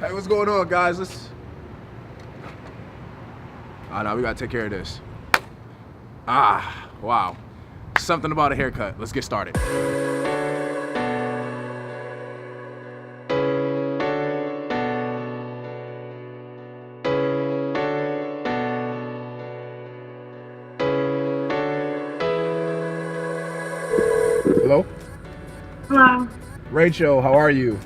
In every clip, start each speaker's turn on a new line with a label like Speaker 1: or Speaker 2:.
Speaker 1: Hey, what's going on, guys? Oh, no, we gotta take care of this. Ah, wow. Something about a haircut. Let's get started. Hello?
Speaker 2: Hello.
Speaker 1: Rachel, how are you?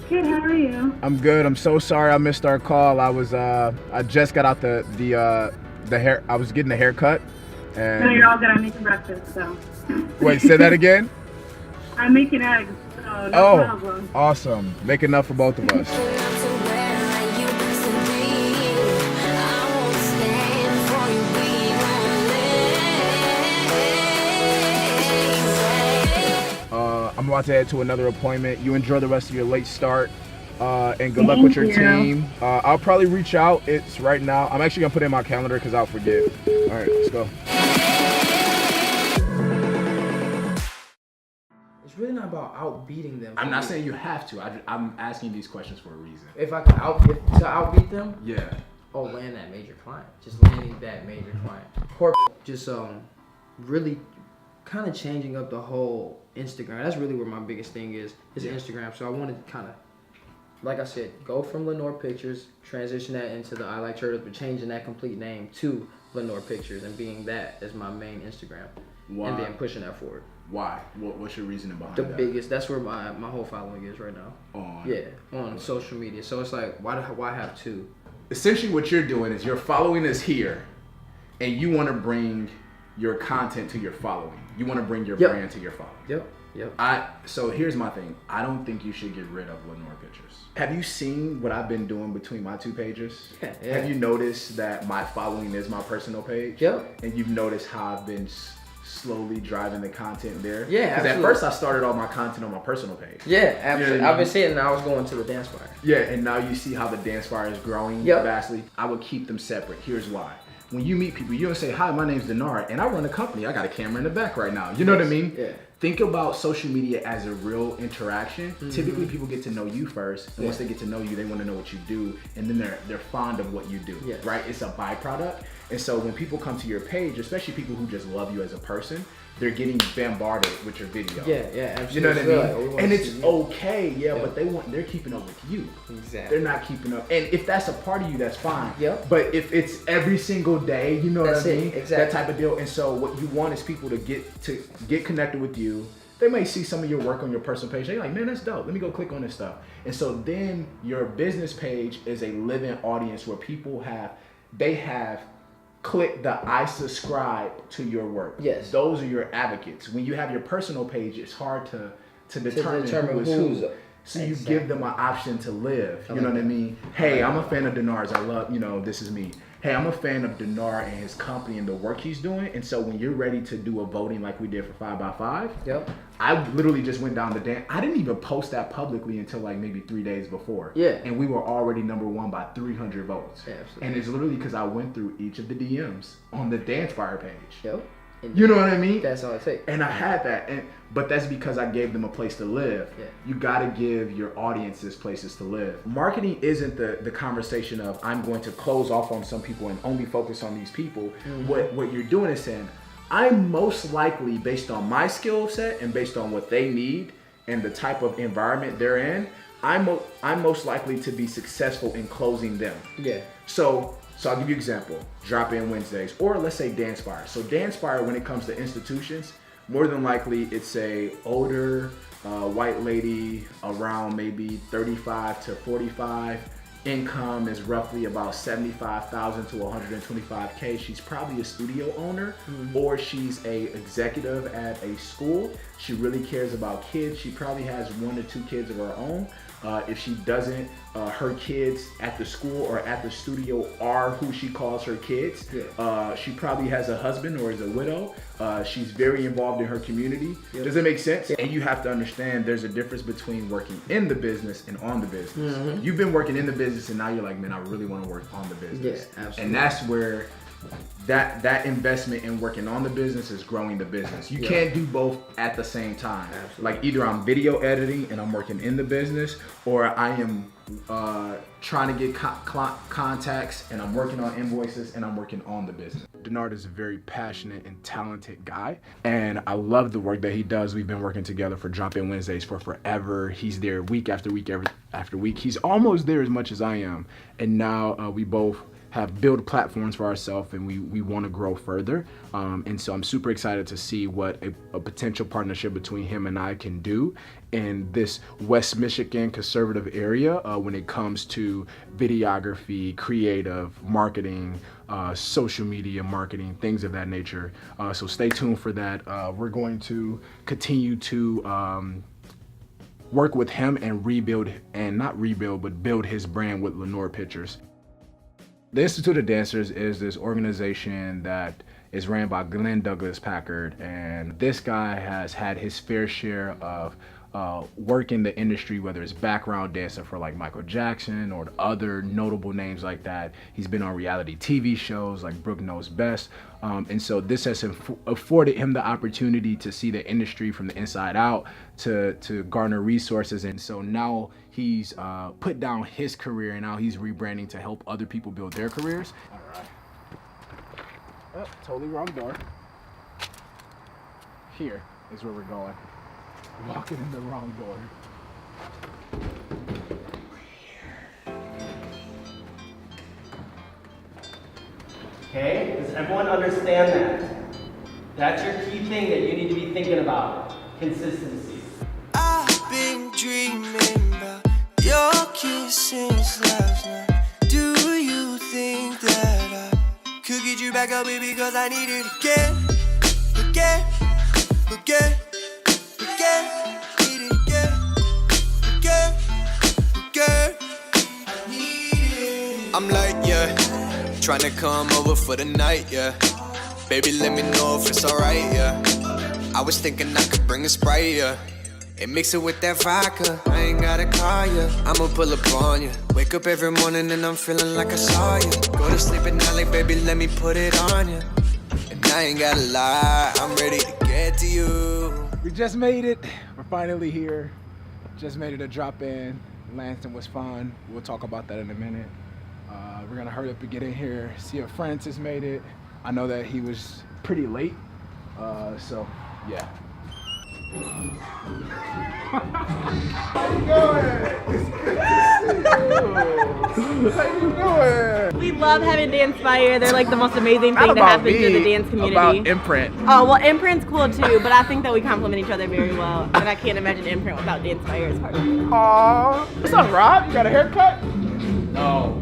Speaker 2: Good, how are you?
Speaker 1: I'm good. I'm so sorry I missed our call. I just got out the hair. I was getting a haircut. And
Speaker 2: No, you're all good. I'm making breakfast, so.
Speaker 1: wait, say that again?
Speaker 2: I'm making eggs, so no problem.
Speaker 1: Awesome. Make enough for both of us. I'm about to head to another appointment. You enjoy the rest of your late start, and good luck with your team. I'll probably reach out. It's right now. I'm actually gonna put it in my calendar because I'll forget. All right, let's go.
Speaker 3: It's really not about outbeating them.
Speaker 1: I'm not saying you have to. I'm asking these questions for a reason.
Speaker 3: If I could outbeat them,
Speaker 1: Yeah.
Speaker 3: oh, land that major client. Just landing that major client. Corporate, just really kind of changing up the whole Instagram. That's really where my biggest thing is Instagram. So I wanted to kind of, like I said, go from Lenore Pictures, transition that into the I Like Turtles, but changing that complete name to Lenore Pictures and being that as my main Instagram.
Speaker 1: Why?
Speaker 3: And then pushing that forward.
Speaker 1: Why? What's your reasoning behind
Speaker 3: The
Speaker 1: that?
Speaker 3: biggest, that's where my whole following is right now. On social media. So it's like, why have two?
Speaker 1: Essentially what you're doing is your following is here, and you want to bring your content to your following. You want to bring your brand to your following.
Speaker 3: Yep.
Speaker 1: So here's my thing. I don't think you should get rid of Lenore Pictures. Have you seen what I've been doing between my two pages?
Speaker 3: Yeah.
Speaker 1: Have you noticed that my following is my personal page?
Speaker 3: Yep.
Speaker 1: And you've noticed how I've been slowly driving the content there?
Speaker 3: Yeah,
Speaker 1: because at first I started all my content on my personal page.
Speaker 3: Yeah, absolutely.
Speaker 1: You know what I mean?
Speaker 3: I've been seeing, and I was going to the dance fire.
Speaker 1: Yeah, and now you see how the dance fire is growing vastly. I would keep them separate. Here's why. When you meet people, you don't say, hi, my name's Danard, and I run a company. I got a camera in the back right now. You know what I mean?
Speaker 3: Yeah.
Speaker 1: Think about social media as a real interaction. Mm-hmm. Typically, people get to know you first, and once they get to know you, they want to know what you do, and then they're fond of what you do, right? It's a byproduct. And so when people come to your page, especially people who just love you as a person, they're getting bombarded with your video.
Speaker 3: Yeah, absolutely.
Speaker 1: You know what I mean? And it's okay, but they're keeping up with you.
Speaker 3: Exactly.
Speaker 1: They're not keeping up. And if that's a part of you, that's fine.
Speaker 3: Yep.
Speaker 1: But if it's every single day, you know what I mean?
Speaker 3: Exactly.
Speaker 1: That type of deal. And so what you want is people to get connected with you. They may see some of your work on your personal page. They're like, man, that's dope. Let me go click on this stuff. And so then your business page is a living audience where people have click the I subscribe to your work.
Speaker 3: Yes.
Speaker 1: Those are your advocates. When you have your personal page, it's hard to determine who's. So you give them an option to live. You know what I mean? Hey, I'm a fan of Danard's. I love, this is me. Hey, I'm a fan of Danard and his company and the work he's doing. And so when you're ready to do a voting like we did for 5x5, I literally just went down the dance. I didn't even post that publicly until like maybe 3 days before.
Speaker 3: Yeah.
Speaker 1: And we were already #1 by 300 votes.
Speaker 3: Yeah, absolutely.
Speaker 1: And it's literally because I went through each of the DMs on the Dance Fire page.
Speaker 3: Yep.
Speaker 1: You know what I mean?
Speaker 3: That's all it takes.
Speaker 1: And I had that, but that's because I gave them a place to live.
Speaker 3: Yeah.
Speaker 1: You got to give your audiences places to live. Marketing isn't the conversation of I'm going to close off on some people and only focus on these people. Mm-hmm. What you're doing is saying, I'm most likely, based on my skill set and based on what they need and the type of environment they're in, I'm most likely to be successful in closing them.
Speaker 3: Yeah.
Speaker 1: So I'll give you an example, DropInWednesdays, or let's say Dance Fire. So Dance Fire, when it comes to institutions, more than likely it's a older white lady around maybe 35 to 45. Income is roughly about 75,000 to 125K. She's probably a studio owner, or she's a executive at a school. She really cares about kids. She probably has 1 or 2 kids of her own. If she doesn't, her kids at the school or at the studio are who she calls her kids. Yeah. She probably has a husband or is a widow. She's very involved in her community. Yep. Does it make sense? Yeah. And you have to understand there's a difference between working in the business and on the business. Mm-hmm. You've been working in the business and now you're like, man, I really want to work on the business.
Speaker 3: Yeah, absolutely.
Speaker 1: And that's where that investment in working on the business is growing the business. You can't do both at the same time. Absolutely. Like either I'm video editing and I'm working in the business, or I am trying to get contacts and I'm working on invoices and I'm working on the business. Danard is a very passionate and talented guy, and I love the work that he does. We've been working together for Drop-In Wednesdays for forever. He's there week after week after week. He's almost there as much as I am, and now we both have built platforms for ourselves, and we want to grow further. And so I'm super excited to see what a potential partnership between him and I can do in this West Michigan conservative area when it comes to videography, creative, marketing, social media marketing, things of that nature. So stay tuned for that. We're going to continue to work with him and build his brand with Lenore Pictures. The Institute of Dancers is this organization that is ran by Glenn Douglas Packard, and this guy has had his fair share of work in the industry, whether it's background dancing for like Michael Jackson or other notable names like that. He's been on reality TV shows like Brooke Knows Best. And so this has afforded him the opportunity to see the industry from the inside out, to garner resources. And so now he's put down his career, and now he's rebranding to help other people build their careers. All right. Oh, totally wrong door. Here is where we're going. Walking in the wrong door.
Speaker 4: Okay, does everyone understand that? That's your key thing that you need to be thinking about. Consistency.
Speaker 5: I've been dreaming about your kiss since last night. Do you think that I could get you back up, baby? Cause I need it again, again, again, again. Need it again, again, again. I need it. I'm like, yeah, trying to come over for the night, yeah. Baby, let me know if it's alright, yeah. I was thinking I could bring a Sprite, yeah. And mix it with that vodka. I ain't gotta call you, I'ma pull up on you. Wake up every morning and I'm feeling like I saw you. Go to sleep at night like, baby, let me put it on you. And I ain't gotta lie, I'm ready to get to you.
Speaker 1: We just made it. We're finally here. Just made it a drop-in. Lansing was fun. We'll talk about that in a minute. We're gonna hurry up and get in here, see if Francis made it. I know that he was pretty late, so yeah. How you doing? How you doing?
Speaker 6: We love having Danspire. They're like the most amazing thing to happen to the dance community.
Speaker 1: About Imprint.
Speaker 6: Oh, well, Imprint's cool too, but I think that we complement each other very well. And I can't imagine Imprint without Danspire as part of it.
Speaker 1: Aww. What's up, Rob? You got a haircut? No.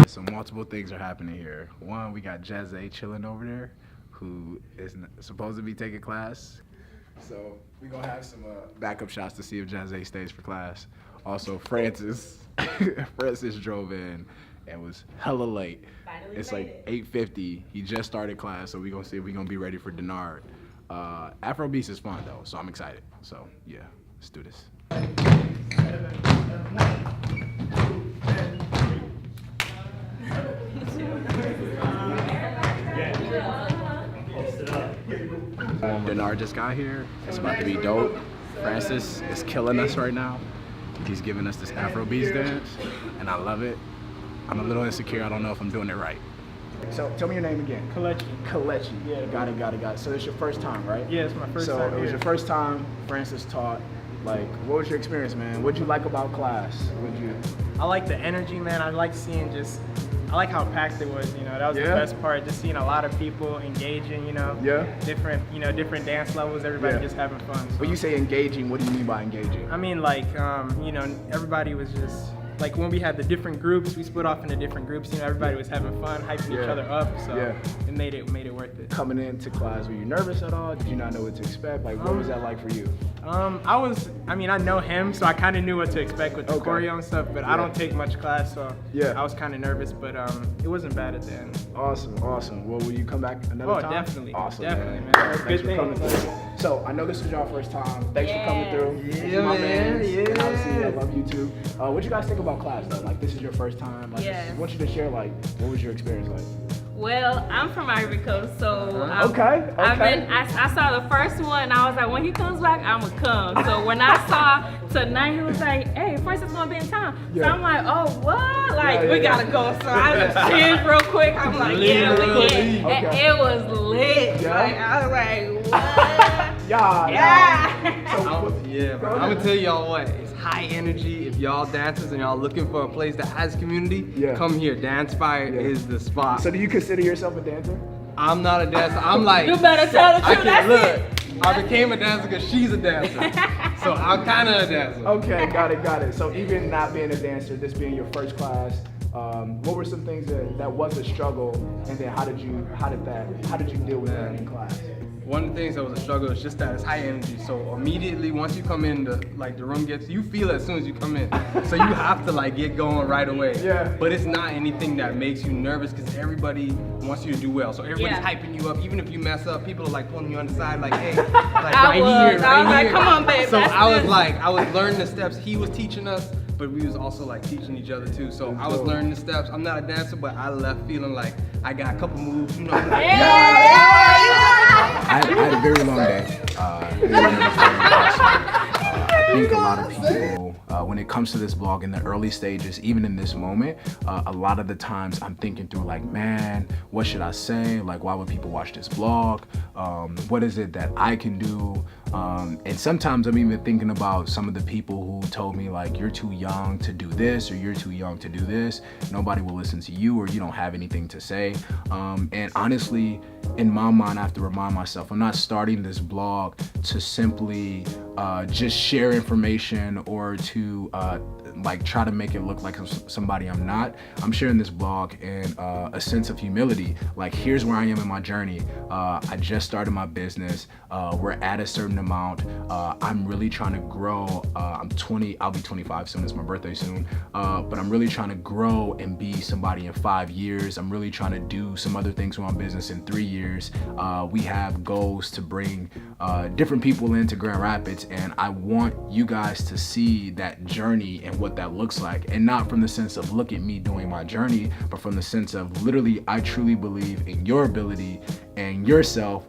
Speaker 1: So multiple things are happening here. One, we got Jazzy chilling over there, who is supposed to be taking class. So we're gonna have some backup shots to see if Jazzy stays for class. Also, Francis drove in and was hella late.
Speaker 6: Finally
Speaker 1: it's
Speaker 6: made
Speaker 1: like
Speaker 6: it.
Speaker 1: 8:50. He just started class, so we're gonna see if we're gonna be ready for Danard. Afrobeats is fun though, so I'm excited. So yeah, let's do this. Danard just got here. It's about to be dope. Francis is killing us right now. He's giving us this Afrobeats dance, and I love it. I'm a little insecure. I don't know if I'm doing it right. So tell me your name again. Kalechi. Yeah. Got it. So it's your first time, right?
Speaker 7: Yeah, it's my first time.
Speaker 1: So it was your first time Francis taught. Like, what was your experience, man? What'd you like about class?
Speaker 7: I like the energy, man. I like seeing I like how packed it was, that was the best part, just seeing a lot of people engaging, different dance levels, everybody just having fun. So.
Speaker 1: When you say engaging, what do you mean by engaging?
Speaker 7: I mean, like, everybody was just like when we had the different groups, we split off into different groups. You know, everybody was having fun, hyping each other up. So it made it worth it.
Speaker 1: Coming into class, were you nervous at all? Did you not know what to expect? Like, what was that like for you?
Speaker 7: I know him, so I kind of knew what to expect with the choreo and stuff, but I don't take much class, so I was kind of nervous, but it wasn't bad at the end.
Speaker 1: Awesome. Well, will you come back another time?
Speaker 7: Oh, definitely.
Speaker 1: Awesome,
Speaker 7: man.
Speaker 1: Thanks for coming through. So, I know this was y'all first time. Thanks for coming through.
Speaker 3: Yeah,
Speaker 1: my
Speaker 3: man.
Speaker 1: And obviously, I love you too. What you guys think about class, though? Like, this is your first time. Like, I want you to share, like, what was your experience like?
Speaker 8: Well, I'm from Ivory Coast, so I saw the first one, and I was like, when he comes back, I'ma come. So when I saw tonight, he was like, hey, Francis gonna be in town. So I'm like, oh, what? Like, we gotta go. So I just changed real quick. I'm like, yeah, we in. And it was lit. Like, I was like, what?
Speaker 9: I'm gonna tell y'all what, it's high energy. If y'all dancers and y'all looking for a place that has community, come here. Dancepire is the spot.
Speaker 1: So do you consider yourself a dancer?
Speaker 9: I'm not a dancer. I'm like,
Speaker 8: you better tell the truth.
Speaker 9: I became a dancer because she's a dancer. So I'm kind of a dancer.
Speaker 1: Okay, got it. So even not being a dancer, this being your first class, what were some things that was a struggle, and then how did you deal with that in class?
Speaker 9: One of the things that was a struggle is just that it's high energy. So immediately once you come in, the room you feel it as soon as you come in. So you have to like get going right away. But it's not anything that makes you nervous because everybody wants you to do well. So everybody's hyping you up. Even if you mess up, people are like pulling you on the side, like, hey, like
Speaker 8: I was like, come on, babe.
Speaker 9: So I was learning the steps he was teaching us, but we was also like teaching each other too. So I was learning the steps. I'm not a dancer, but I left feeling like I got a couple moves, you know.
Speaker 1: I had a very long day. I think a lot of people, when it comes to this vlog in the early stages, even in this moment, a lot of the times I'm thinking through like, man, what should I say? Like, why would people watch this vlog? What is it that I can do? And sometimes I'm even thinking about some of the people who told me like, you're too young to do this, or you're too young to do this. Nobody will listen to you, or you don't have anything to say. And honestly, in my mind, I have to remind myself, I'm not starting this vlog to simply just share information or to like try to make it look like somebody I'm not. I'm sharing this vlog in a sense of humility. Like, here's where I am in my journey. I just started my business. We're at a certain amount. I'm really trying to grow. I'm 20, I'll be 25 soon, it's my birthday soon. But I'm really trying to grow and be somebody in 5 years. I'm really trying to do some other things with my business in 3 years. We have goals to bring different people into Grand Rapids, and I want you guys to see that journey and what that looks like, and not from the sense of look at me doing my journey, but from the sense of literally I truly believe in your ability and yourself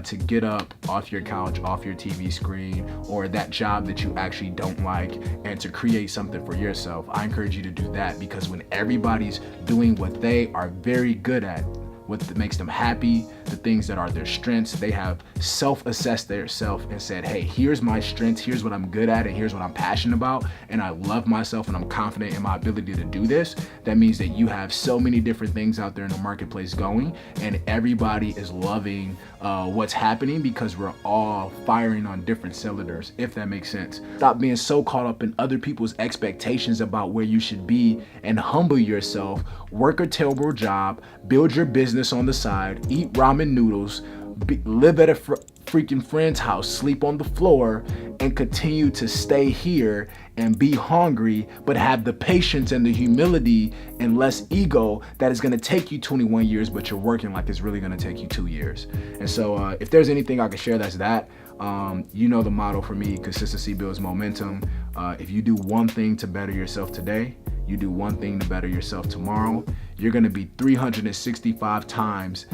Speaker 1: to get up off your couch, off your TV screen, or that job that you actually don't like, and to create something for yourself. I encourage you to do that, because when everybody's doing what they are very good at, what makes them happy, the things that are their strengths, they have self-assessed their self and said, hey, here's my strengths, here's what I'm good at, and here's what I'm passionate about, and I love myself and I'm confident in my ability to do this. That means that you have so many different things out there in the marketplace going, and everybody is loving what's happening because we're all firing on different cylinders, if that makes sense. Stop being so caught up in other people's expectations about where you should be, and humble yourself, work a terrible job, build your business on the side, eat ramen noodles, live at a freaking friend's house, sleep on the floor, and continue to stay here and be hungry, but have the patience and the humility and less ego that is going to take you 21 years, but you're working like it's really going to take you 2 years. And so if there's anything I can share, that's that. You know the motto for me, consistency builds momentum. If you do one thing to better yourself today, you do one thing to better yourself tomorrow, you're gonna be 365 times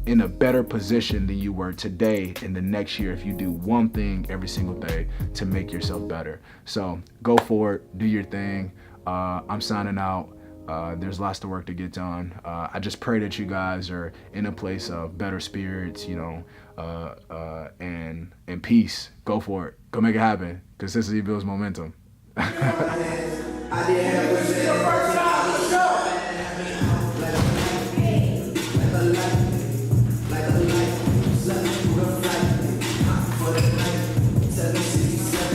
Speaker 1: in a better position than you were today in the next year if you do one thing every single day to make yourself better. So go for it, do your thing. I'm signing out. There's lots of work to get done. I just pray that you guys are in a place of better spirits, you know, and peace. Go for it. Go make it happen. Consistency builds momentum. I did have